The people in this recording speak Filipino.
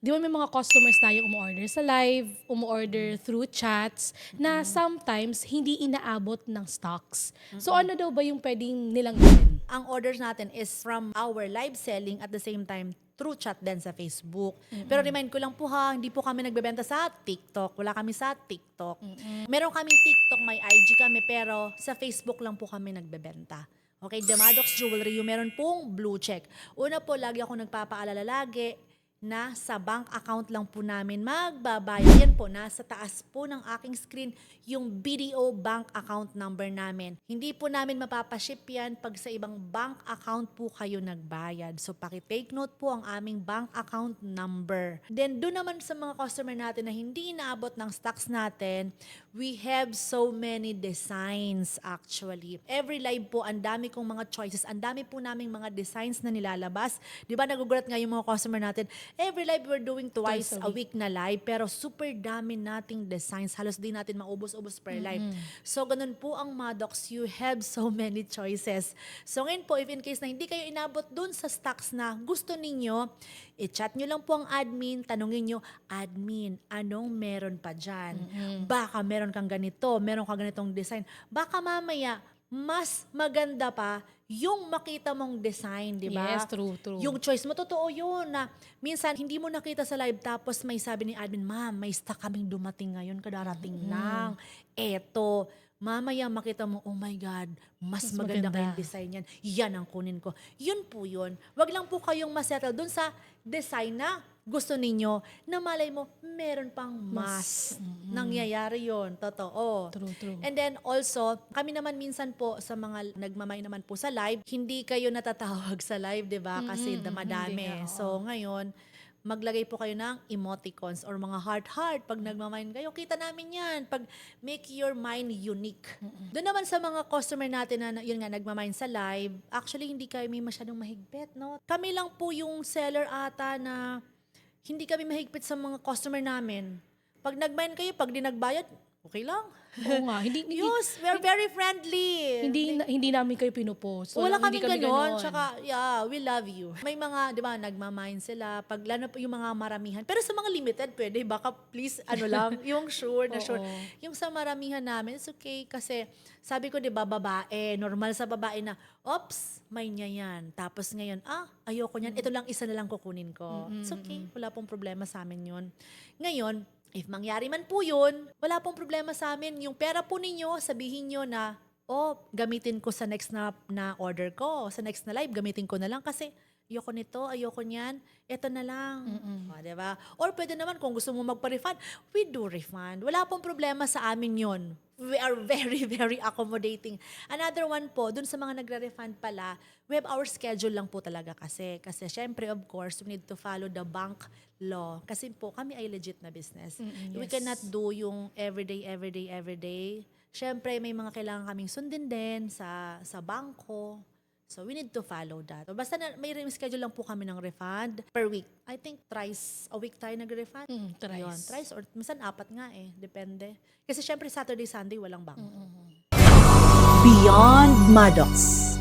Di ba may mga customers tayong umu-order sa live, umu-order through chats, na sometimes hindi inaabot ng stocks. So ano daw ba yung pwedeng nilang gawin? Ang orders natin is from our live selling at the same time through chat din sa Facebook. Pero remind ko lang po ha, hindi po kami nagbebenta sa TikTok. Wala kami sa TikTok. Meron kaming TikTok, may IG kami, pero sa Facebook lang po kami nagbebenta. Okay, Demadox Jewelry, yung meron pong blue check. Una po, lagi ako nagpapaalala lagi na sa bank account lang po namin magbabayad. Yan po, nasa taas po ng aking screen yung BDO bank account number namin. Hindi po namin mapapaship yan pag sa ibang bank account po kayo nagbayad. So, paki-take note po ang aming bank account number. Then, doon naman sa mga customer natin na hindi inaabot ng stocks natin, we have so many designs actually. Every live po, ang dami kong mga choices, ang dami po naming mga designs na nilalabas. Di ba nagugulat nga yung mga customer natin, every live we're doing twice a week na live, pero super dami nating designs. Halos di natin maubos-ubos per live. So, ganun po ang Maddox. You have so many choices. So, ngayon po, if in case na hindi kayo inabot dun sa stocks na gusto ninyo, i-chat nyo lang po ang admin, tanungin nyo, admin, anong meron pa dyan? Baka meron kang ganito, meron kang ganitong design. Baka mamaya, mas maganda pa yung makita mong design, di ba? Yes, true. Yung choice mo, totoo yun na minsan hindi mo nakita sa live tapos may sabi ni admin, ma'am, may stock kaming dumating ngayon, kadarating lang. Eto, mamaya makita mo, oh my God, mas maganda maganda. kayong design yan. Yan ang kunin ko. Yun po yun. Wag lang po kayong masettle dun sa design na gusto ninyo na malay mo, meron pang mas. Nangyayari yun. Totoo. True. And then also, kami naman minsan po sa mga nagmamay naman po sa live, hindi kayo natatawag sa live, di ba? Kasi madami. Hindi nga, oo. So ngayon, maglagay po kayo ng emoticons or mga heart-heart pag nagmamine kayo. Kita namin yan. Pag make your mind unique. Doon naman sa mga customer natin na yun nga nagmamine sa live, actually hindi kami masyadong mahigpit, no? Kami lang po yung seller ata na hindi kami mahigpit sa mga customer namin. Pag nag-mine kayo, pag di nagbayad, okay lang. Oo nga, hindi Yes, we're very friendly. hindi namin kayo pinupost. So, Wala hindi kaming kami ganon. Tsaka, yeah, we love you. May mga, di ba, nagmamine sila. Pag lalo po yung mga maramihan. Pero sa mga limited, pwede. Baka please, ano lang, yung sure na sure. Oo. Yung sa maramihan namin, it's okay. Kasi, sabi ko, di ba, babae. Normal sa babae na, ops, may niya yan. Tapos ngayon, ayoko niyan. Ito lang, isa na lang kukunin ko. It's okay. Wala pong problema sa amin yun. Ngayon, if mangyari man po yun, wala pong problema sa amin. Yung pera po ninyo, sabihin nyo na, gamitin ko sa next na order ko. Sa next na live, gamitin ko na lang kasi ayoko nito, ayoko niyan, eto na lang. O, diba? Or pwede naman kung gusto mo magpa-refund, we do refund. Wala pong problema sa amin yun. We are very, very accommodating. Another one po, dun sa mga nagre-refund pala, we have our schedule lang po talaga kasi. Kasi syempre, of course, we need to follow the bank law. Kasi po, kami ay legit na business. We yes. cannot do yung everyday. Syempre, may mga kailangan kaming sundin din sa bangko. So, we need to follow that. Basta may schedule lang po kami ng refund per week. I think thrice a week tayo nag-refund. Thrice. Yun, thrice or minsan 4 nga eh. Depende. Kasi syempre Saturday, Sunday walang bangko. Beyond Maddox.